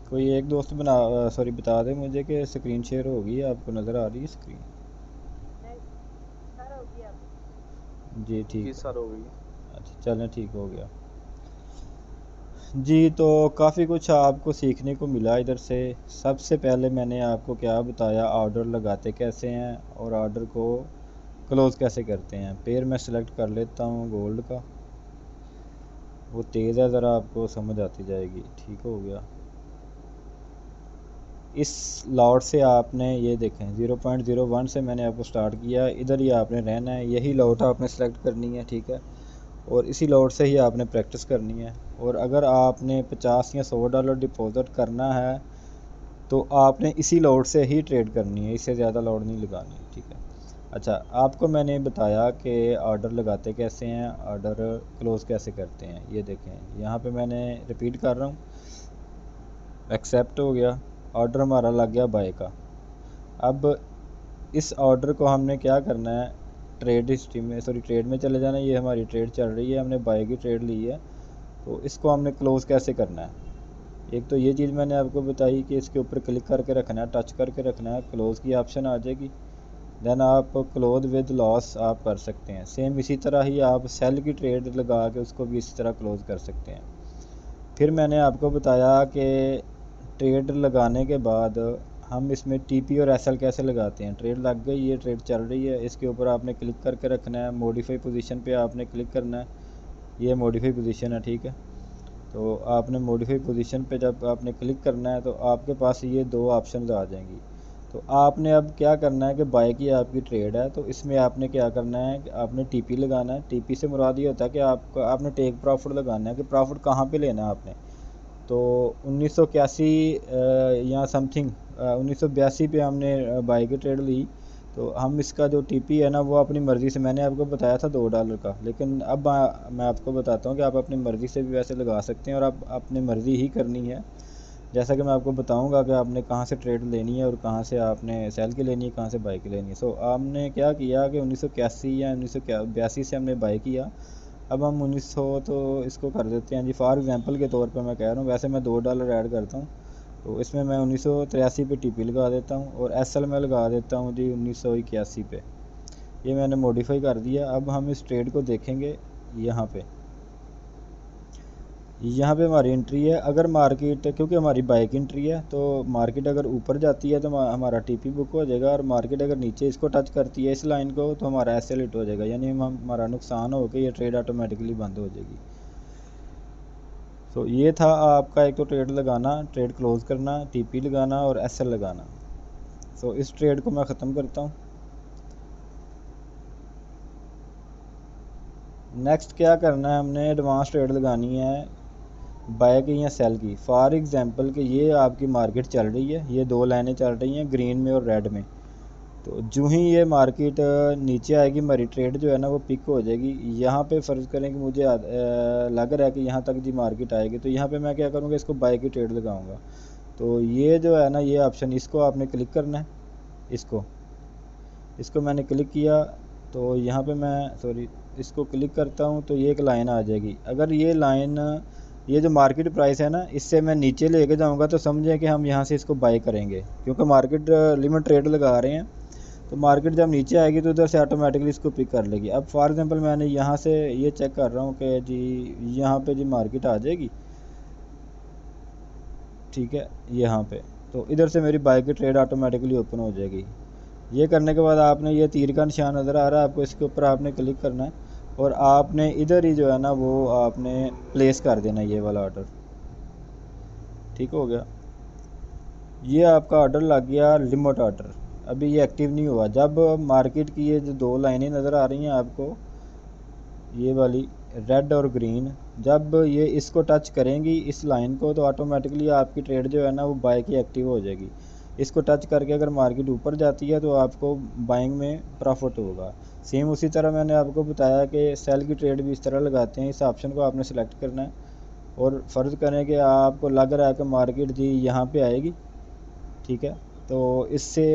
कोई एक दोस्त बता दे मुझे कि स्क्रीन शेयर होगी, आपको नज़र आ रही है स्क्रीन? नहीं सर, होगी अब। जी ठीक जी है। सर, हो गई। अच्छा चलें, ठीक हो गया। जी तो काफ़ी कुछ आपको सीखने को मिला इधर से। सबसे पहले मैंने आपको क्या बताया, ऑर्डर लगाते कैसे हैं और ऑर्डर को क्लोज़ कैसे करते हैं। पेयर मैं सिलेक्ट कर लेता हूँ गोल्ड का, वो तेज़ है ज़रा, आपको समझ आती जाएगी। ठीक हो गया। इस लॉट से आपने ये देखें 0.01 से मैंने आपको स्टार्ट किया, इधर ही आपने रहना है, यही लॉट आपने सेलेक्ट करनी है, ठीक है। और इसी लॉट से ही आपने प्रैक्टिस करनी है। और अगर आपने 50 या $100 डिपॉजिट करना है तो आपने इसी लॉट से ही ट्रेड करनी है, इससे ज़्यादा लॉट नहीं लगानी, ठीक है। अच्छा, आपको मैंने बताया कि ऑर्डर लगाते कैसे हैं, ऑर्डर क्लोज़ कैसे करते हैं। ये देखें यहाँ पे मैंने रिपीट कर रहा हूँ, एक्सेप्ट हो गया, ऑर्डर हमारा लग गया बाय का। अब इस ऑर्डर को हमने क्या करना है, ट्रेड हिस्ट्री में, सॉरी ट्रेड में चले जाना है। ये हमारी ट्रेड चल रही है, हमने बाय की ट्रेड ली है, तो इसको हमने क्लोज़ कैसे करना है। एक तो ये चीज़ मैंने आपको बताई कि इसके ऊपर क्लिक करके रखना है, टच करके रखना है, क्लोज़ की ऑप्शन आ जाएगी। देन आप क्लोज विद लॉस आप कर सकते हैं। सेम इसी तरह ही आप सेल की ट्रेड लगा के उसको भी इसी तरह क्लोज़ कर सकते हैं। फिर मैंने आपको बताया कि ट्रेड लगाने के बाद हम इसमें टीपी और एसएल कैसे लगाते हैं। ट्रेड लग गई, ये ट्रेड चल रही है, इसके ऊपर आपने क्लिक करके रखना है, मॉडिफाई पोजीशन पे आपने क्लिक करना है। ये मॉडिफाई पोजीशन है, ठीक है। तो आपने मॉडिफाई पोजीशन पे जब आपने क्लिक करना है तो आपके पास ये दो ऑप्शन आ जाएंगी। तो आपने अब क्या करना है कि बाय की आपकी ट्रेड है, तो इसमें आपने क्या करना है कि आपने टीपी लगाना है। टीपी से मुराद ये होता है कि आपने टेक प्रॉफिट लगाना है कि प्रॉफिट कहाँ पे लेना है आपने। तो 1981 या समथिंग 1982 पे हमने बाई की ट्रेड ली। तो हम इसका जो टीपी है ना वो अपनी मर्ज़ी से, मैंने आपको बताया था $2 का, लेकिन अब मैं आपको बताता हूँ कि आप अपनी मर्ज़ी से भी वैसे लगा सकते हैं और आप अपनी मर्ज़ी ही करनी है। जैसा कि मैं आपको बताऊंगा कि आपने कहाँ से ट्रेड लेनी है और कहाँ से आपने सेल की लेनी है, कहाँ से बाई की लेनी है। सो आपने क्या किया कि 1981 या 1982 से हमने बाई किया। अब हम 1900 तो इसको कर देते हैं जी, फॉर एग्जांपल के तौर पे मैं कह रहा हूँ, वैसे मैं $2 ऐड करता हूँ। तो इसमें मैं 1983 पे टीपी लगा देता हूँ और एसएल में लगा देता हूँ जी 1981 पे। ये मैंने मॉडिफाई कर दिया। अब हम इस ट्रेड को देखेंगे। यहाँ पे हमारी एंट्री है। अगर मार्केट, क्योंकि हमारी बाइक एंट्री है, तो मार्केट अगर ऊपर जाती है तो हमारा टीपी बुक हो जाएगा, और मार्केट अगर नीचे इसको टच करती है इस लाइन को तो हमारा एसएल हिट हो जाएगा, यानी हमारा नुकसान हो के ये ट्रेड ऑटोमेटिकली बंद हो जाएगी। तो ये था आपका, एक तो ट्रेड लगाना, ट्रेड क्लोज करना, टीपी लगाना और एसएल लगाना। तो इस ट्रेड को मैं ख़त्म करता हूँ। नेक्स्ट क्या करना है, हमने एडवांस ट्रेड लगानी है बाय की या सेल की। फॉर एग्जांपल कि ये आपकी मार्केट चल रही है, ये दो लाइनें चल रही हैं, ग्रीन में और रेड में। तो जो ही ये मार्केट नीचे आएगी, हमारी ट्रेड जो है ना वो पिक हो जाएगी। यहाँ पे फ़र्ज़ करें कि मुझे लग रहा है कि यहाँ तक जी मार्केट आएगी, तो यहाँ पे मैं क्या करूँगा, इसको बाय की ट्रेड लगाऊंगा। तो ये जो है ना, ये ऑप्शन, इसको आपने क्लिक करना है। इसको इसको मैंने क्लिक किया तो यहाँ पे मैं, सॉरी, इसको क्लिक करता हूँ तो ये एक लाइन आ जाएगी। अगर ये लाइन, ये जो मार्केट प्राइस है ना, इससे मैं नीचे लेके जाऊँगा तो समझें कि हम यहाँ से इसको बाई करेंगे, क्योंकि मार्केट लिमिट ट्रेड लगा रहे हैं। तो मार्केट जब नीचे आएगी तो उधर से ऑटोमेटिकली इसको पिक कर लेगी। अब फॉर एग्जांपल मैंने यहाँ से ये चेक कर रहा हूँ कि जी यहाँ पे जी मार्केट आ जाएगी, ठीक है, यहाँ पे। तो इधर से मेरी बाई की ट्रेड ऑटोमेटिकली ओपन हो जाएगी। ये करने के बाद आपने, ये तीर का निशान नज़र आ रहा है आपको, इसके ऊपर आपने क्लिक करना है और आपने इधर ही जो है ना वो आपने प्लेस कर देना ये वाला ऑर्डर। ठीक हो गया, ये आपका ऑर्डर लग गया, लिमिट ऑर्डर। अभी ये एक्टिव नहीं हुआ। जब मार्केट की ये जो दो लाइनें नज़र आ रही हैं आपको, ये वाली रेड और ग्रीन, जब ये इसको टच करेंगी इस लाइन को, तो ऑटोमेटिकली आपकी ट्रेड जो है ना वो बाय की एक्टिव हो जाएगी। इसको टच करके अगर मार्केट ऊपर जाती है तो आपको बाइंग में प्रॉफिट होगा। सेम उसी तरह मैंने आपको बताया कि सेल की ट्रेड भी इस तरह लगाते हैं। इस ऑप्शन को आपने सेलेक्ट करना है और फ़र्ज़ करें कि आपको लग रहा है कि मार्केट जी यहाँ पे आएगी, ठीक है। तो इससे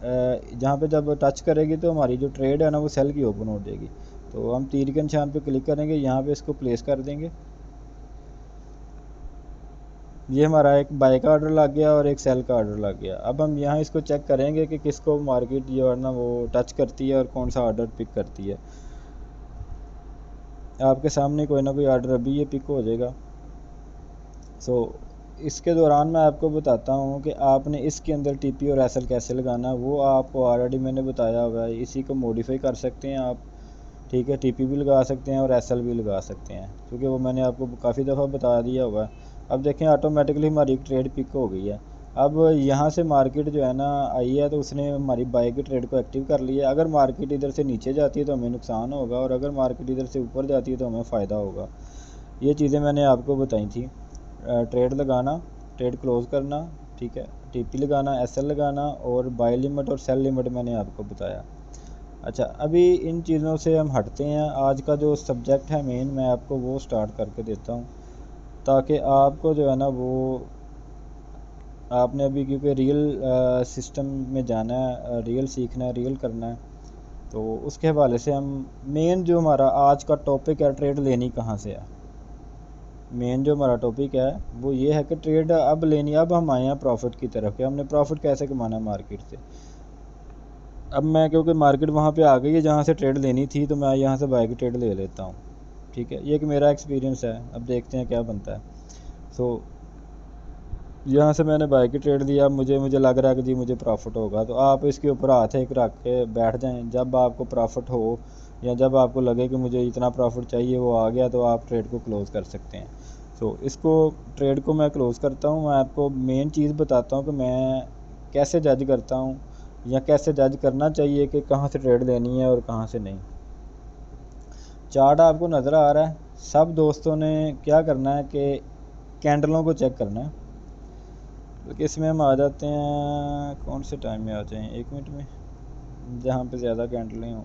जहाँ पे जब टच करेगी तो हमारी जो ट्रेड है ना वो सेल की ओपन हो जाएगी। तो हम तीर के निशान पे क्लिक करेंगे, यहाँ पे इसको प्लेस कर देंगे। ये हमारा एक बाय का ऑर्डर लग गया और एक सेल का ऑर्डर लग गया। अब हम यहाँ इसको चेक करेंगे कि किसको मार्केट जो है ना वो टच करती है और कौन सा ऑर्डर पिक करती है। आपके सामने कोई ना कोई ऑर्डर अभी ये पिक हो जाएगा। सो इसके दौरान मैं आपको बताता हूँ कि आपने इसके अंदर टीपी और एसएल कैसे लगाना है, वो आपको ऑलरेडी मैंने बताया हुआ है। इसी को मॉडिफाई कर सकते हैं आप, ठीक है। टीपी भी लगा सकते हैं और एसएल भी लगा सकते हैं, क्योंकि वो मैंने आपको काफ़ी दफ़ा बता दिया हुआ है। अब देखें ऑटोमेटिकली हमारी ट्रेड पिक हो गई है। अब यहाँ से मार्केट जो है ना आई है, तो उसने हमारी बाय की ट्रेड को एक्टिव कर लिया है। अगर मार्केट इधर से नीचे जाती है तो हमें नुकसान होगा, और अगर मार्केट इधर से ऊपर जाती है तो हमें फ़ायदा होगा। ये चीज़ें मैंने आपको बताई थी। ट्रेड लगाना, ट्रेड क्लोज़ करना, ठीक है, टीपी लगाना, एसएल लगाना, और बाय लिमिट और सेल लिमिट मैंने आपको बताया। अच्छा, अभी इन चीज़ों से हम हटते हैं। आज का जो सब्जेक्ट है मेन, मैं आपको वो स्टार्ट करके देता हूँ, ताकि आपको जो है ना वो आपने अभी, क्योंकि रियल सिस्टम में जाना है, रियल सीखना है, रियल करना है, तो उसके हवाले से हम मेन जो हमारा आज का टॉपिक है, ट्रेड लेनी कहाँ से है। मेन जो हमारा टॉपिक है वो ये है कि ट्रेड अब लेनी, अब हम आए हैं प्रॉफिट की तरफ कि हमने प्रॉफिट कैसे कमाना है मार्केट से। अब मैं, क्योंकि मार्केट वहाँ पे आ गई है जहाँ से ट्रेड लेनी थी, तो मैं यहाँ से बाय की ट्रेड ले लेता हूँ, ठीक है। ये एक मेरा एक्सपीरियंस है, अब देखते हैं क्या बनता है। सो यहाँ से मैंने बाय की ट्रेड दिया, मुझे लग रहा है कि जी मुझे प्रॉफिट होगा, तो आप इसके ऊपर हाथ एक रख के बैठ जाएं। जब आपको प्रॉफिट हो या जब आपको लगे कि मुझे इतना प्रॉफिट चाहिए, वो आ गया, तो आप ट्रेड को क्लोज़ कर सकते हैं। सो इसको, ट्रेड को मैं क्लोज़ करता हूँ। मैं आपको मेन चीज़ बताता हूँ कि मैं कैसे जज करता हूँ, या कैसे जज करना चाहिए कि कहाँ से ट्रेड लेनी है और कहाँ से नहीं। चार्ट आपको नज़र आ रहा है। सब दोस्तों ने क्या करना है कि कैंडलों को चेक करना है। तो इसमें हम आ जाते हैं, कौन से टाइम में आ जाएं, 1 मिनट में, जहाँ पे ज़्यादा कैंडलें हों।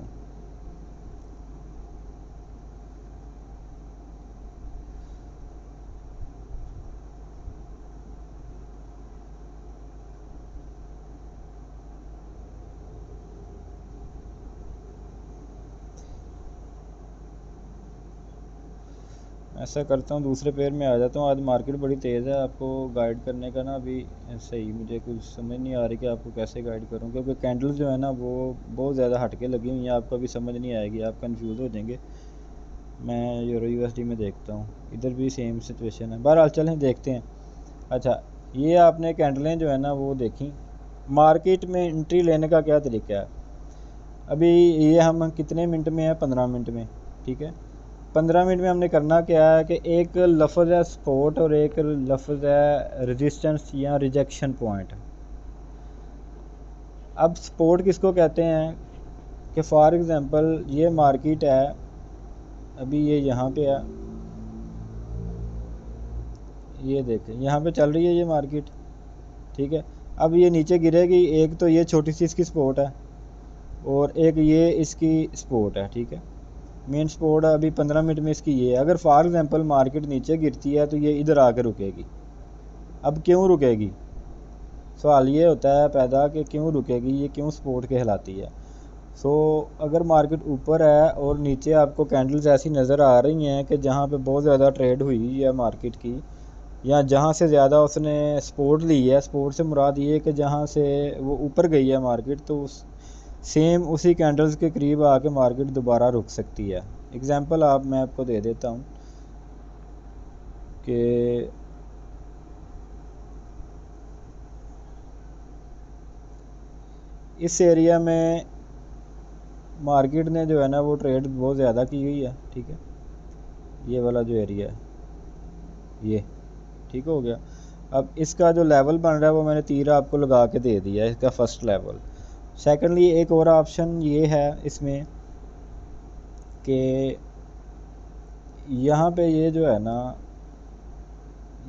ऐसा करता हूँ, दूसरे पेयर में आ जाता हूँ। आज मार्केट बड़ी तेज़ है, आपको गाइड करने का ना अभी सही मुझे कुछ समझ नहीं आ रही कि आपको कैसे गाइड करूँ, क्योंकि कैंडल जो है ना वो बहुत ज़्यादा हटके लगी हुई हैं, आपको अभी समझ नहीं आएगी, आप कंफ्यूज हो जाएंगे। मैं यूरो यूएसडी में देखता हूँ, इधर भी सेम सिचुएशन है। बहरहाल चलें देखते हैं। अच्छा, ये आपने कैंडलें जो है ना वो देखी। मार्केट में एंट्री लेने का क्या तरीका है। अभी ये हम कितने मिनट में है, 15 मिनट में, ठीक है। 15 मिनट में हमने करना क्या है कि एक लफ्ज़ है सपोर्ट और एक लफ्ज़ है रेजिस्टेंस या रिजेक्शन पॉइंट। अब सपोर्ट किसको कहते हैं कि फॉर एग्ज़ाम्पल ये मार्केट है, अभी ये यहाँ पे है, ये देखें यहाँ पे चल रही है ये मार्केट, ठीक है। अब ये नीचे गिरेगी, एक तो ये छोटी सी इसकी सपोर्ट है और एक ये इसकी सपोर्ट है, ठीक है। मेन सपोर्ट अभी 15 मिनट में इसकी ये है। अगर फॉर एग्ज़ाम्पल मार्केट नीचे गिरती है तो ये इधर आकर रुकेगी। अब क्यों रुकेगी, सवाल ये होता है पैदा कि क्यों रुकेगी, ये क्यों सपोर्ट कहलाती है। सो अगर मार्केट ऊपर है और नीचे आपको कैंडल्स ऐसी नज़र आ रही हैं कि जहाँ पे बहुत ज़्यादा ट्रेड हुई है मार्केट की, या जहाँ से ज़्यादा उसने सपोर्ट ली है, सपोर्ट से मुराद ये है कि जहाँ से वो ऊपर गई है मार्केट, तो उस सेम उसी कैंडल्स के करीब आके मार्केट दोबारा रुक सकती है। एग्ज़ाम्पल मैं आपको दे देता हूँ कि इस एरिया में मार्केट ने जो है ना वो ट्रेड बहुत ज़्यादा की हुई है, ठीक है। ये वाला जो एरिया है ये ठीक हो गया। अब इसका जो लेवल बन रहा है वो मैंने तीर आपको लगा के दे दिया है, इसका फर्स्ट लेवल। सेकेंडली एक और ऑप्शन ये है इसमें कि यहाँ पे ये जो है ना,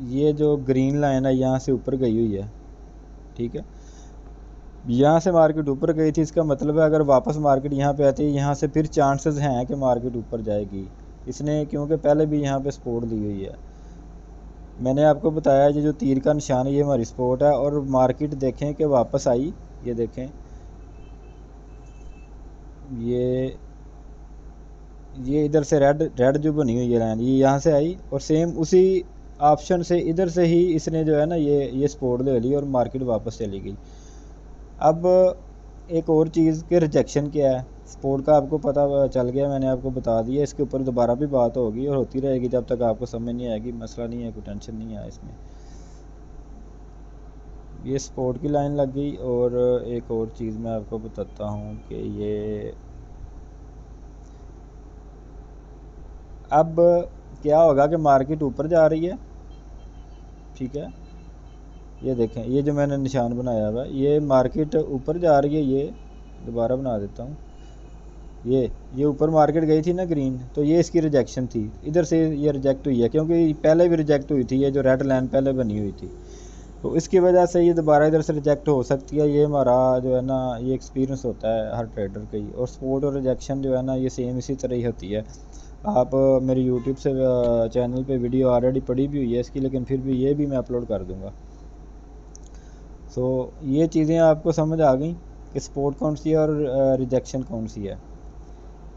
ये जो ग्रीन लाइन है यहाँ से ऊपर गई हुई है, ठीक है। यहाँ से मार्केट ऊपर गई थी, इसका मतलब है अगर वापस मार्केट यहाँ पे आती है, यहाँ से फिर चांसेस हैं कि मार्केट ऊपर जाएगी। इसने क्योंकि पहले भी यहाँ पे सपोर्ट दी हुई है। मैंने आपको बताया ये जो तीर का निशान है ये हमारी सपोर्ट है, और मार्केट देखें कि वापस आई, ये देखें ये इधर से रेड रेड जो बनी हुई है लाइन, ये यहाँ से आई और सेम उसी ऑप्शन से इधर से ही इसने जो है ना ये सपोर्ट ले ली और मार्केट वापस चली गई। अब एक और चीज़ के रिजेक्शन क्या है, सपोर्ट का आपको पता चल गया, मैंने आपको बता दिया। इसके ऊपर दोबारा भी बात होगी और होती रहेगी जब तक आपको समझ नहीं आएगी। मसला नहीं है, कोई टेंशन नहीं है इसमें। ये सपोर्ट की लाइन लग गई। और एक और चीज़ मैं आपको बताता हूँ कि ये अब क्या होगा कि मार्केट ऊपर जा रही है, ठीक है। ये देखें, ये जो मैंने निशान बनाया हुआ है, ये मार्केट ऊपर जा रही है। ये दोबारा बना देता हूँ। ये ऊपर मार्केट गई थी ना ग्रीन, तो ये इसकी रिजेक्शन थी। इधर से ये रिजेक्ट हुई है क्योंकि पहले भी रिजेक्ट हुई थी, ये जो रेड लाइन पहले बनी हुई थी, तो इसकी वजह से ये दोबारा इधर से रिजेक्ट हो सकती है। ये हमारा जो है ना ये एक्सपीरियंस होता है हर ट्रेडर का ही। और सपोर्ट और रिजेक्शन जो है ना ये सेम इसी तरह ही होती है। आप मेरे यूट्यूब से चैनल पे वीडियो ऑलरेडी पड़ी भी हुई है इसकी, लेकिन फिर भी ये भी मैं अपलोड कर दूँगा। सो ये चीज़ें आपको समझ आ गई कि सपोर्ट कौन सी है और रिजेक्शन कौन सी है।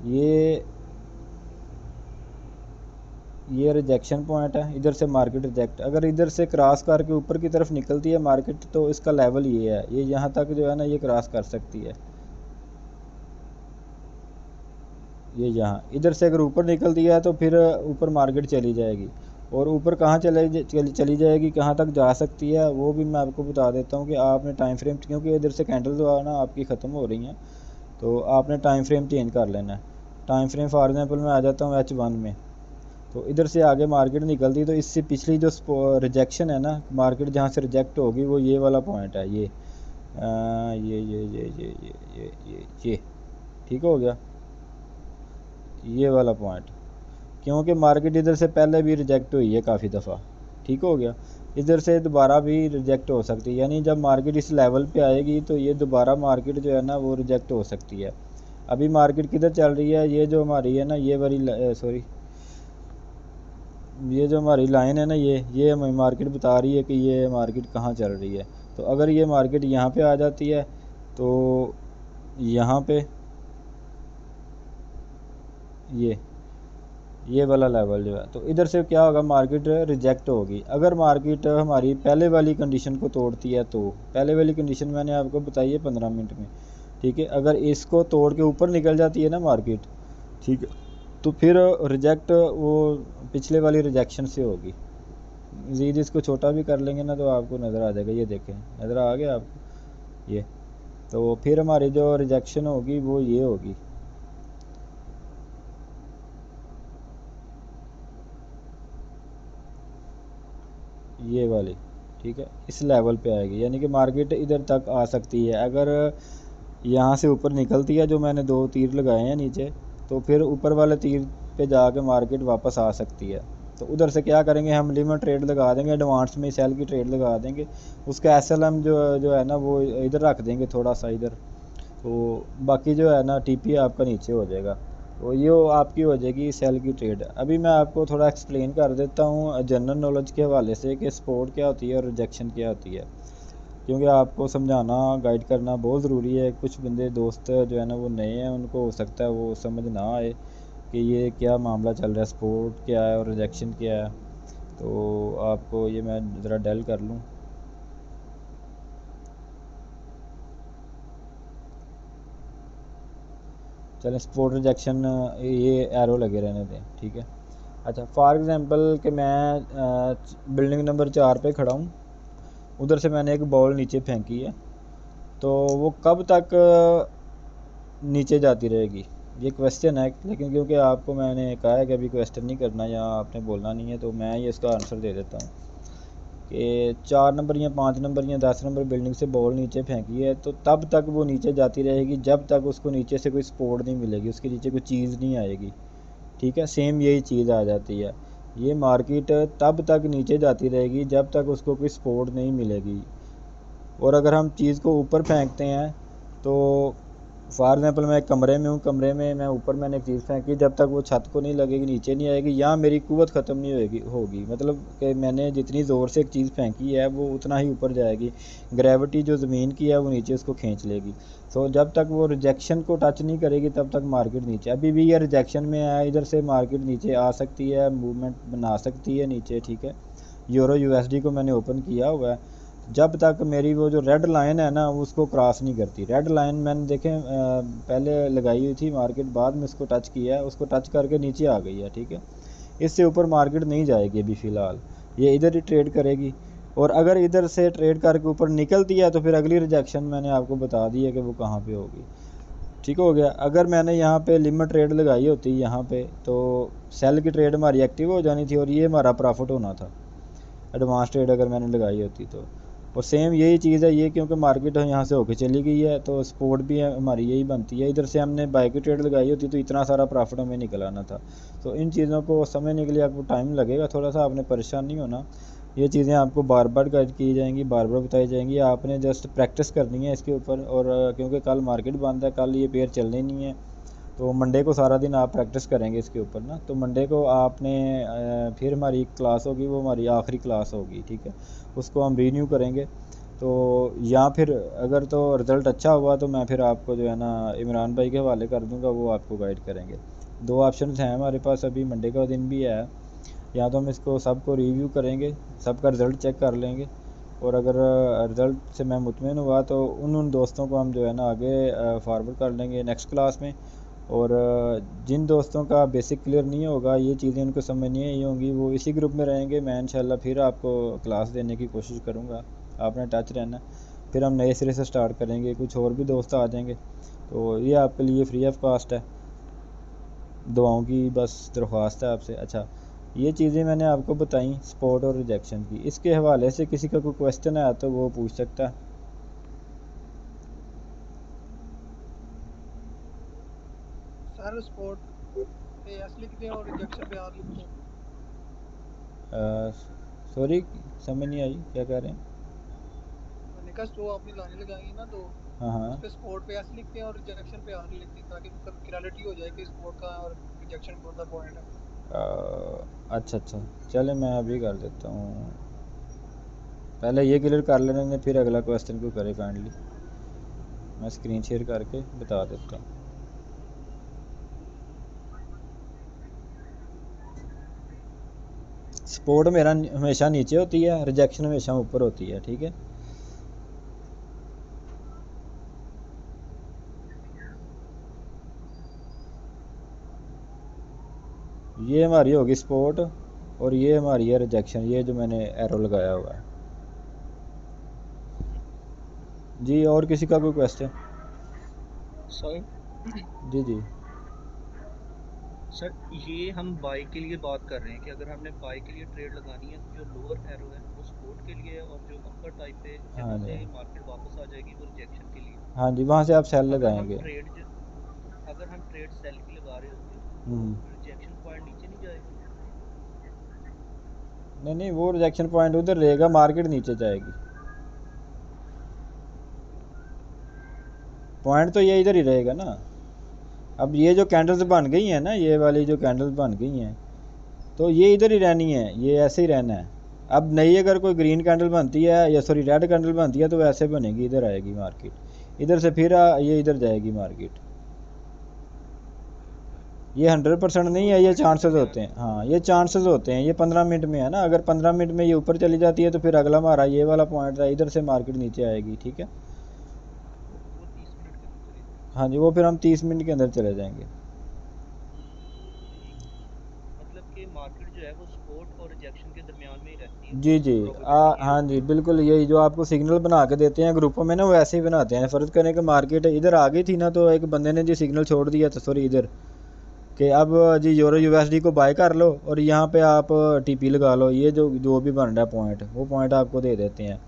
ये रिजेक्शन पॉइंट है, इधर से मार्केट रिजेक्ट, अगर इधर से क्रॉस करके ऊपर की तरफ निकलती है मार्केट तो इसका लेवल ये है, ये यहाँ तक जो है ना ये क्रॉस कर सकती है। ये यहाँ इधर से अगर ऊपर निकलती है तो फिर ऊपर मार्केट चली जाएगी। और ऊपर कहाँ चली जाएगी, कहाँ तक जा सकती है वो भी मैं आपको बता देता हूँ कि आपने टाइम फ्रेम, क्योंकि इधर से कैंडल जो है ना आपकी ख़त्म हो रही हैं, तो आपने टाइम फ्रेम चेंज कर लेना है। टाइम फ्रेम फॉर एग्जांपल मैं आ जाता हूँ H1 में, तो इधर से आगे मार्केट निकलती तो इससे पिछली जो रिजेक्शन है ना, मार्केट जहाँ से रिजेक्ट होगी वो ये वाला पॉइंट है। ये ठीक हो गया, ये वाला पॉइंट, क्योंकि मार्केट इधर से पहले भी रिजेक्ट हुई है काफ़ी दफ़ा, ठीक हो गया। इधर से दोबारा भी रिजेक्ट हो सकती है, यानी जब मार्केट इस लेवल पे आएगी तो ये दोबारा मार्केट जो है ना वो रिजेक्ट हो सकती है। अभी मार्केट किधर चल रही है, ये जो हमारी है ना ये वाली सॉरी, ये जो हमारी लाइन है ना ये हमें मार्केट बता रही है कि ये मार्केट कहाँ चल रही है। तो अगर ये मार्केट यहाँ पे आ जाती है तो यहाँ पे ये वाला लेवल जो है, तो इधर से क्या होगा, मार्केट रिजेक्ट होगी। अगर मार्केट हमारी पहले वाली कंडीशन को तोड़ती है, तो पहले वाली कंडीशन मैंने आपको बताई है 15 मिनट में, ठीक है। अगर इसको तोड़ के ऊपर निकल जाती है ना मार्केट, ठीक है, तो फिर रिजेक्ट वो पिछले वाली रिजेक्शन से होगी। मज़ीद इसको छोटा भी कर लेंगे ना तो आपको नज़र आ जाएगा। ये देखें, नज़र आ गया आपको ये, तो फिर हमारी जो रिजेक्शन होगी वो ये होगी, ये वाली, ठीक है, इस लेवल पे आएगी। यानी कि मार्केट इधर तक आ सकती है। अगर यहाँ से ऊपर निकलती है, जो मैंने 2 तीर लगाए हैं नीचे, तो फिर ऊपर वाले तीर पे जाके मार्केट वापस आ सकती है। तो उधर से क्या करेंगे, हम लिमिट ट्रेड लगा देंगे, एडवांस में सेल की ट्रेड लगा देंगे। उसका SLM जो है ना वो इधर रख देंगे थोड़ा सा इधर, तो बाकी जो है ना TP आपका नीचे हो जाएगा, तो ये आपकी हो जाएगी सेल की ट्रेड। अभी मैं आपको थोड़ा एक्सप्लेन कर देता हूँ जनरल नॉलेज के हवाले से कि सपोर्ट क्या होती है और रिजेक्शन क्या होती है, क्योंकि आपको समझाना गाइड करना बहुत ज़रूरी है। कुछ बंदे दोस्त जो है ना वो नए हैं, उनको हो सकता है वो समझ ना आए कि ये क्या मामला चल रहा है, सपोर्ट क्या है और रिजेक्शन क्या है। तो आपको ये मैं ज़रा डेल कर लूँ। चलें, सपोर्ट रिजेक्शन ये एरो लगे रहने दें, ठीक है। अच्छा, फॉर एग्ज़ाम्पल कि मैं बिल्डिंग नंबर 4 पे खड़ा हूँ, उधर से मैंने एक बॉल नीचे फेंकी है, तो वो कब तक नीचे जाती रहेगी, ये क्वेश्चन है। लेकिन क्योंकि आपको मैंने कहा है कि अभी क्वेश्चन नहीं करना या आपने बोलना नहीं है, तो मैं ये इसका आंसर दे देता हूँ कि 4 नंबर या 5 नंबर या 10 नंबर बिल्डिंग से बॉल नीचे फेंकी है, तो तब तक वो नीचे जाती रहेगी जब तक उसको नीचे से कोई सपोर्ट नहीं मिलेगी, उसके नीचे कोई चीज़ नहीं आएगी, ठीक है। सेम यही चीज़ आ जाती है, ये मार्केट तब तक नीचे जाती रहेगी जब तक उसको कोई सपोर्ट नहीं मिलेगी। और अगर हम चीज़ को ऊपर फेंकते हैं, तो फॉर एग्ज़ाम्पल मैं एक कमरे में हूँ, कमरे में मैं ऊपर मैंने एक चीज़ फेंकी, जब तक वो छत को नहीं लगेगी नीचे नहीं आएगी, या मेरी कुव्वत ख़त्म नहीं होगी, मतलब कि मैंने जितनी ज़ोर से एक चीज़ फेंकी है वो उतना ही ऊपर जाएगी। ग्रेविटी जो ज़मीन की है वो नीचे उसको खींच लेगी। सो जब तक वो रिजेक्शन को टच नहीं करेगी तब तक मार्केट नीचे, अभी भी ये रिजेक्शन में है, इधर से मार्केट नीचे आ सकती है, मूवमेंट बना सकती है नीचे, ठीक है। यूरो यूएसडी को मैंने ओपन किया हुआ है, जब तक मेरी वो जो रेड लाइन है ना उसको क्रॉस नहीं करती। रेड लाइन मैंने देखें पहले लगाई हुई थी मार्केट, बाद में उसको टच किया है, उसको टच करके नीचे आ गई है, ठीक है। इससे ऊपर मार्केट नहीं जाएगी अभी फ़िलहाल, ये इधर ही ट्रेड करेगी। और अगर इधर से ट्रेड करके ऊपर निकलती है तो फिर अगली रिजेक्शन मैंने आपको बता दी है कि वो कहाँ पे होगी, ठीक हो गया। अगर मैंने यहाँ पे लिमिट ट्रेड लगाई होती यहाँ पे तो सेल की ट्रेड हमारी एक्टिव हो जानी थी और ये हमारा प्रॉफिट होना था, एडवांस ट्रेड अगर मैंने लगाई होती तो। और सेम यही चीज़ है ये, क्योंकि मार्केट यहाँ से होके चली गई है तो सपोर्ट भी हमारी यही बनती है। इधर से हमने बाई की ट्रेड लगाई होती तो इतना सारा प्रॉफिट हमें निकल आना था। तो इन चीज़ों को समझने के लिए आपको टाइम लगेगा थोड़ा सा, आपने परेशान नहीं होना। ये चीज़ें आपको बार बार गाइड की जाएंगी, बार बार बताई जाएंगी, आपने जस्ट प्रैक्टिस करनी है इसके ऊपर। और क्योंकि कल मार्केट बंद है, कल ये पेयर चलने नहीं है, तो मंडे को सारा दिन आप प्रैक्टिस करेंगे इसके ऊपर ना। तो मंडे को आपने फिर हमारी क्लास होगी, वो हमारी आखिरी क्लास होगी, ठीक है, उसको हम रीन्यू करेंगे। तो या फिर अगर तो रिज़ल्ट अच्छा हुआ तो मैं फिर आपको जो है ना इमरान भाई के हवाले कर दूंगा, वो आपको गाइड करेंगे। दो ऑप्शन हैं हमारे पास, अभी मंडे का दिन भी है, या तो हम इसको सबको रिव्यू करेंगे, सबका रिज़ल्ट चेक कर लेंगे, और अगर रिज़ल्ट से मैं मुतमिन हुआ तो उन दोस्तों को हम जो है ना आगे फारवर्ड कर लेंगे नेक्स्ट क्लास में। और जिन दोस्तों का बेसिक क्लियर नहीं होगा, ये चीज़ें उनको समझ नहीं होंगी, वो इसी ग्रुप में रहेंगे। मैं इंशाल्लाह फिर आपको क्लास देने की कोशिश करूँगा, आपने टच रहना। फिर हम नए सिरे से स्टार्ट करेंगे, कुछ और भी दोस्त आ जाएंगे, तो ये आपके लिए फ्री ऑफ कॉस्ट है। दुआओं की बस दरख्वास्त है आपसे। अच्छा, ये चीज़ें मैंने आपको बताई सपोर्ट और रिजेक्शन की। इसके हवाले से किसी का कोई क्वेश्चन है तो वो पूछ सकता है। सर स्पोर्ट पे एस लिखते हैं और रिजेक्शन पे आर लिखते हैं। सॉरी समझ नहीं आई, क्या कह रहे हैं? मैंने कहा जो आपने लाने लगाई ना तो हाँ हाँ, उस पे स्पोर्ट पे एस लिखते हैं और रिजेक्शन पे आर लिखते हैं, ताकि मतलब क्लैरिटी हो जाए कि स्पोर्ट का और रिजेक्शन कौन सा पॉइंट है। अच्छा अच्छा, चले मैं अभी कर देता हूँ, पहले ये क्लियर कर लेने दें, फिर अगला क्वेश्चन को करें काइंडली। मैं स्क्रीन शेयर करके बता देता हूँ। सपोर्ट मेरा हमेशा नीचे होती है, रिजेक्शन हमेशा ऊपर होती है, ठीक है। ये हमारी होगी सपोर्ट और ये हमारी है रिजेक्शन, ये जो मैंने एरो लगाया हुआ है जी। और किसी का कोई क्वेश्चन? सर जी जी, सर ये हम बाई के लिए बात कर रहे हैं कि अगर हमने बाई के लिए ट्रेड लगानी है तो जो लोअर एरो है वो सपोर्ट के लिए है, और जो अपर टाइप पे हाँ जहाँ जी, से मार्केट वापस आ जाएगी वो रिजेक्शन के लिए। हाँ जी, वहाँ से आप सेल अगर हम लगाएंगे। अगर हम ट्रेड सेल की लगा रहे होते तो हम्म, रिजेक्शन पॉइंट नीचे नहीं जाएगा? नहीं नहीं, वो रिजेक्शन पॉइंट उधर रहेगा, मार्केट नीचे जाएगी। पॉइंट तो ये इधर ही रहेगा ना। अब ये जो कैंडल्स बन गई हैं ना, ये वाली जो कैंडल्स बन गई हैं, तो ये इधर ही रहनी है, ये ऐसे ही रहना है। अब नई अगर कोई ग्रीन कैंडल बनती है, या सॉरी रेड कैंडल बनती है, तो वैसे बनेगी, इधर आएगी मार्केट, इधर से फिर ये इधर जाएगी मार्केट। ये 100% नहीं है, ये चांसेस होते हैं, हाँ ये चांसेस होते हैं। ये 15 मिनट में है ना, अगर 15 मिनट में ये ऊपर चली जाती है तो फिर अगला हमारा ये वाला पॉइंट है, इधर से मार्केट नीचे आएगी, ठीक है। वो 30 मिनट के अंदर चली जाएगी। हाँ जी, वो फिर हम 30 मिनट के अंदर चले जाएंगे। ठीक है, मतलब कि मार्केट जो है वो सपोर्ट और रिजेक्शन के दरमियान में ही रहती है, जी जी, प्रोबेबिलिटी ये हाँ होती जी, है। बिल्कुल यही जो आपको सिग्नल बना के देते हैं ग्रुपों में ना, वो ऐसे ही बनाते हैं। फ़र्ज़ करें कि मार्केट इधर आ गई थी ना, तो एक बंदे ने जी सिग्नल छोड़ दिया था, सॉरी इधर, कि अब जी यूरो यूएसडी को बाय कर लो और यहाँ पे आप टीपी लगा लो, ये जो जो भी बन रहा है पॉइंट, वो पॉइंट आपको दे देते हैं,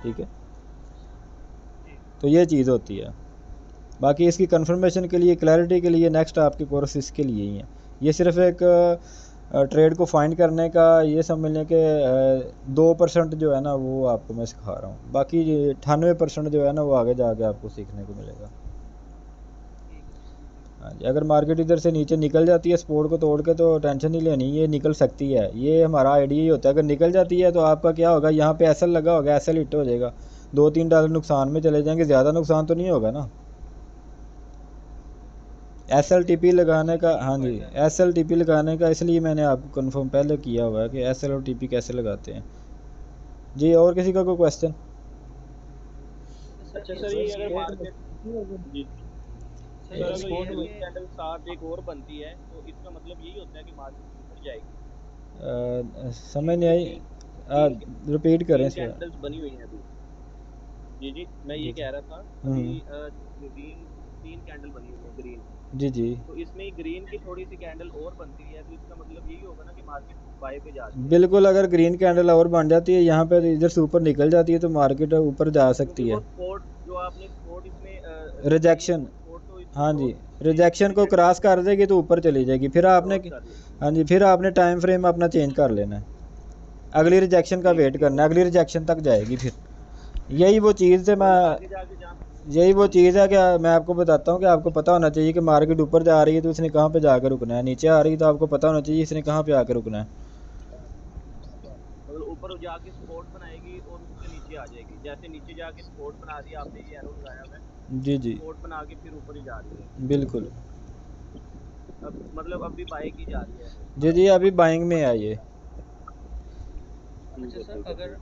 ठीक है। जी तो ये चीज़ होती है। बाकी इसकी कंफर्मेशन के लिए, क्लैरिटी के लिए नेक्स्ट आपके कोर्स इसके लिए ही हैं। ये सिर्फ एक ट्रेड को फाइंड करने का, ये समझ लें कि 2% जो है ना वो आपको मैं सिखा रहा हूँ, बाकी 98% जो है ना वो आगे जाके आपको सीखने को मिलेगा। ठीक है सर। हाँ जी, अगर मार्केट इधर से नीचे निकल जाती है सपोर्ट को तोड़ के, तो टेंशन नहीं लेनी, ये निकल सकती है, ये हमारा आइडिया ही होता है। अगर निकल जाती है तो आपका क्या होगा, यहाँ पे एसएल लगा होगा, एसएल हिट हो जाएगा, $2-3 नुकसान में चले जाएंगे, ज़्यादा नुकसान तो नहीं होगा ना। एस एल टी पी लगाने का, हाँ जी, एस एल टी पी लगाने का इसलिए मैंने आपको कंफर्म पहले किया हुआ है कि एस एल और टी पी कैसे लगाते हैं। जी और किसी का कोई क्वेश्चन? अच्छा सर, ये अगर मार्केट जी सर सर, इसमें अगर ये ये है ग्रीन कि कैंडल साथ एक और बनती है तो इसका मतलब यही होता है कि मार्केट ऊपर जाएगी। समझ नहीं आई, तीन रिपीट करें तीन इसका। कैंडल्स बनी हुई हैं अभी। जी जी, मैं ये जी जी। कह रहा था अभी हम्म। ग्रीन, तीन कैंडल बनी हुई है ग्रीन। जी जी। तो इसमें ग्रीन की थोड़ी सी कैंडल और बनती है तो इसका मतलब यही होगा ना कि मार्केट बाय पे जा रही है। बिल्कुल, अगर ग्रीन कैंडल और बन जाती है यहाँ पे इधर से ऊपर निकल जाती है तो मार्केट ऊपर जा क्योंकि सकती वो है। स्पॉट जो आपने स्पॉट इसमें दिखाई है रिजेक्शन, वो स्पॉट तो हाँ इसको जी, जी रिजेक्शन को रिजेक्ट क्रॉस कर कर देगी तो ऊपर चली जाएगी, फिर आपने, क्रॉस कर लेगी। हाँ जी, फिर आपने टाइम फ्रेम अपना चेंज कर लेना है, अगली रिजेक्शन का वेट ठीक करना है है, अगली रिजेक्शन तक जाएगी फिर। यही वो चीज़ है, और मैं आगे जाके जहाँ यही वो चीज़ है कि मैं आपको बताता हूँ कि आपको पता होना चाहिए कि मार्केट ऊपर जा रही है तो इसने कहाँ पे जाकर रुकना है, नीचे आ रही है तो आपको पता होना चाहिए इसने कहाँ पे आकर रुकना है। मतलब ऊपर जाके स्पॉट बनाएगी और उसके नीचे आ जाएगी, जैसे नीचे जाके स्पॉट बना रही है, आपने ये एरो लगाया हुआ है, जी जी स्पॉट बना के फिर ऊपर ही जा रही है। बिल्कुल। अब मतलब अभी बाय की जा रही है। जी जी, अभी बाइंग में है ये। ठीक अच्छा है सर, ठीक है अगर ठीक है।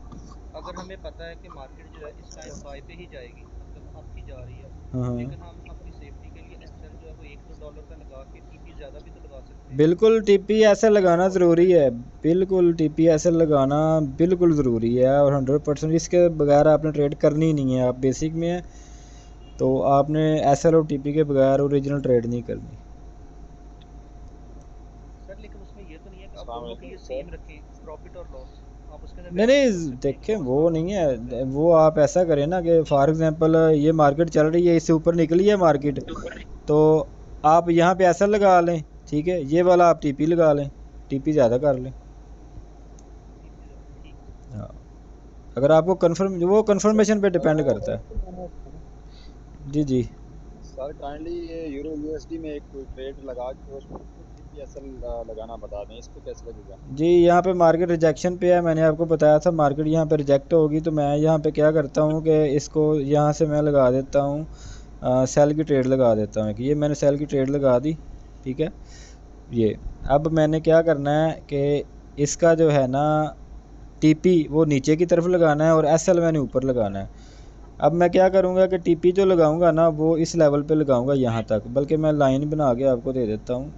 अगर हमें पता है कि मार्केट जो है इस टाइम बाय पे ही जाएगी, मतलब अप ही जा रही है, हाँ हाँ। लेकिन हम अपनी सेफ्टी के लिए एसएल जो है वो $1-2 का लगा के टीपी ज़्यादा भी तो लगा सकते हैं। बिल्कुल, टीपी ऐसे क्या लगाना पॉसिबल ज़रूरी है? है। बिल्कुल टीपी ऐसे लगाना बिल्कुल ज़रूरी है, और 100% इसके बगैर आपने ट्रेड करनी ही नहीं है। आप बेसिक में है तो आपने एसएल और टीपी के बगैर ओरिजिनल ट्रेड नहीं करनी। सर लेकिन उसमें ये तो नहीं है कि आप अस्सलाम दोनों के लिए वालेकुम सर। सेम रखें प्रॉफिट और लॉस, आप उसके अंदर नहीं वैरी भी कर नहीं, सकते हैं कि देखें लॉस वो का आपको नहीं मिल सकता है। है, वो आप ऐसा करें ना कि फॉर एग्जांपल ये मार्केट चल रही है, इससे ऊपर निकली है मार्केट, तो आप यहाँ पे एसएल लगा लें, ठीक है, ये वाला आप टीपी लगा लें, टीपी ज़्यादा कर लें। टीपी ज़्यादा ठीक है सर। हाँ, अगर आपको कंफर्म, वो सर कंफर्मेशन पे डिपेंड करता है। जी जी। सर काइंडली ये यूरो यूएसडी में एक कोई ट्रेड लगा के उसको टीपीएसएल लगाना बता दें, इस पे कैसे लगेगा? जी, यहाँ पे मार्केट रिजेक्शन पे है, मैंने आपको बताया था मार्केट यहाँ पे रिजेक्ट होगी, तो मैं यहाँ पे क्या करता हूँ कि इसको यहाँ से मैं लगा देता हूँ, सेल की ट्रेड लगा देता हूँ कि ये मैंने सेल की ट्रेड लगा दी, ठीक है। ये अब मैंने क्या करना है कि इसका जो है ना टीपी वो नीचे की तरफ लगाना है और एसएल मैंने ऊपर लगाना है। अब मैं क्या करूँगा कि टीपी जो लगाऊंगा ना वो इस लेवल पे लगाऊंगा यहाँ तक, बल्कि मैं लाइन बना के आपको दे देता हूँ।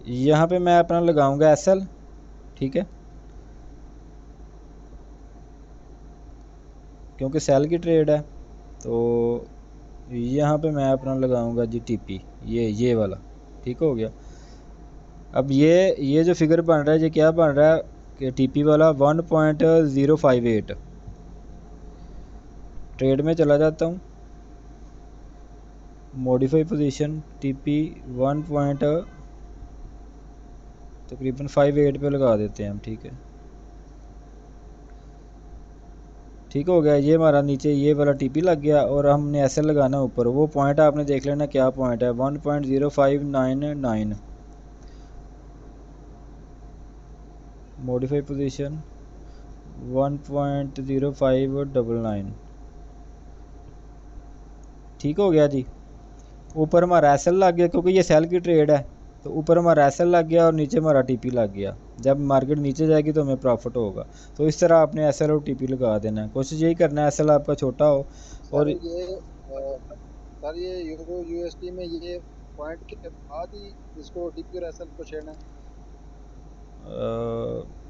यहाँ पे मैं अपना लगाऊंगा एसएल, ठीक है, क्योंकि सेल की ट्रेड है। तो यहाँ पे मैं अपना लगाऊंगा जी टीपी, ये वाला, ठीक हो गया। अब ये जो फिगर बन रहा है ये क्या बन रहा है कि टीपी वाला 1.058, ट्रेड में चला जाता हूँ, मॉडिफाई पोजीशन टीपी 1 तकरीबन 58 पे लगा देते हैं हम, ठीक है, ठीक हो गया। ये हमारा नीचे ये वाला टीपी लग गया और हमने ऐसे लगाना ऊपर, वो पॉइंट आपने देख लेना क्या पॉइंट है, 1.0599, मॉडिफाई पोजीशन 1.0599, ठीक हो गया जी। ऊपर हमारा एसएल लग गया क्योंकि ये सेल की ट्रेड है, तो ऊपर हमारा एसएल लग गया और नीचे हमारा टीपी लग गया। जब मार्केट नीचे जाएगी तो हमें प्रॉफिट होगा। तो इस तरह आपने एसएल और टीपी लगा देना है, कोशिश यही करना है एसएल आपका छोटा हो। सर और ये यूरो यूएसडी में ये पॉइंट के बाद ही इसको टीपी और एसएल को छेड़ना है।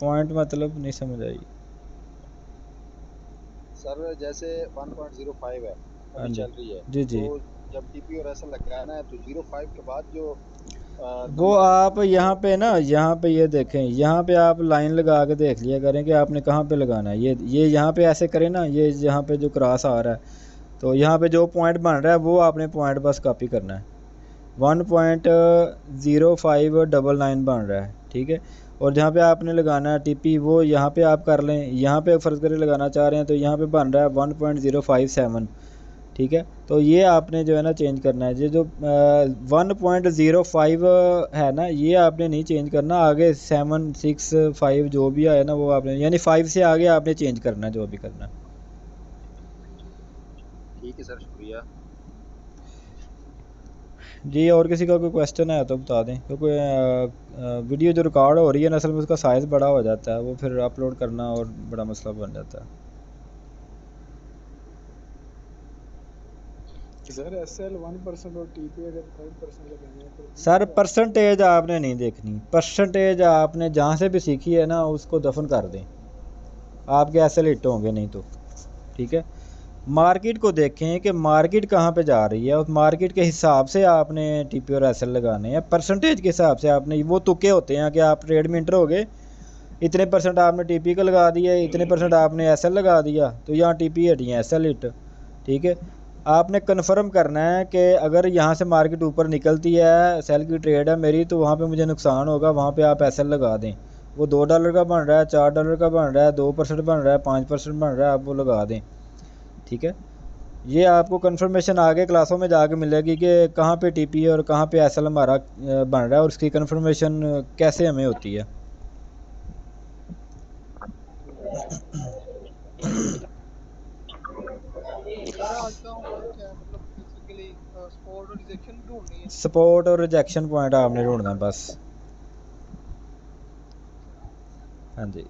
पॉइंट मतलब नहीं समझ आई। सर जैसे 1.05 है हाँ अभी जी। चल रही है, जी जी। तो जब टीपी और एसएल लगाना है तो 05 के बाद जो वो नंबर है आप वो यहाँ पे ना, यहाँ पे ये देखें, यहाँ पे आप लाइन लगा के देख लिया करें कि आपने कहाँ पे लगाना है। ये यहाँ पे ऐसे करें ना, ये यहाँ पे जो क्रॉस आ रहा है, तो यहाँ पे जो पॉइंट बन रहा है वो आपने पॉइंट बस कॉपी करना है। 1.0599 बन रहा है, ठीक है। और जहाँ पे आपने लगाना है टीपी वो यहाँ पे आप कर लें, यहाँ पे फ़र्ज़ करें लगाना चाह रहे हैं तो यहाँ पे बन रहा है 1.057, ठीक है। तो ये आपने जो है ना चेंज करना है, ये जो 1.05 है ना ये आपने नहीं चेंज करना, आगे 765 जो भी आया ना वो आपने, यानी 5 से आगे आपने चेंज करना है जो भी करना है। ठीक है सर, शुक्रिया। जी और किसी का कोई क्वेश्चन है तो बता दें, क्योंकि वीडियो जो रिकॉर्ड हो रही है ना असल में उसका साइज़ बड़ा हो जाता है, वो फिर अपलोड करना और बड़ा मसला बन जाता है। सर एसएल 1% और टीपी अगर 5% लगानी है तो सर परसेंटेज आपने नहीं देखनी, परसेंटेज आपने जहाँ से भी सीखी है ना उसको दफन कर दें, आपके ऐसे हिट होंगे नहीं तो। ठीक है, मार्केट को देखें कि मार्केट कहाँ पे जा रही है, और मार्केट के हिसाब से आपने टीपी और एसएल लगाने हैं। परसेंटेज के हिसाब से आपने, वो तुक्के होते हैं कि आप ट्रेड में इंटर हो गए, इतने परसेंट आपने टीपी का लगा दिया, इतने परसेंट आपने एसएल लगा दिया, तो यहाँ टीपी हटी है एसएल हिट। ठीक है, आपने कन्फर्म करना है कि अगर यहाँ से मार्केट ऊपर निकलती है, सेल की ट्रेड है मेरी, तो वहाँ पे मुझे नुकसान होगा, वहाँ पे आप एसएल लगा दें। वो $2 का बन रहा है, $4 का बन रहा है, 2% बन रहा है, 5% बन रहा है, आप वो लगा दें। ठीक है, ये आपको कंफर्मेशन आगे क्लासों में जाके मिलेगी कि कहाँ पे टीपी और कहाँ पे एसएल हमारा बन रहा है, और उसकी कंफर्मेशन कैसे हमें होती है। सर आज का होमवर्क क्या है, मतलब बेसिकली सपोर्ट और रिजेक्शन ढूंढनी है। सपोर्ट और रिजेक्शन पॉइंट आपने ढूंढना है बस। हाँ जी।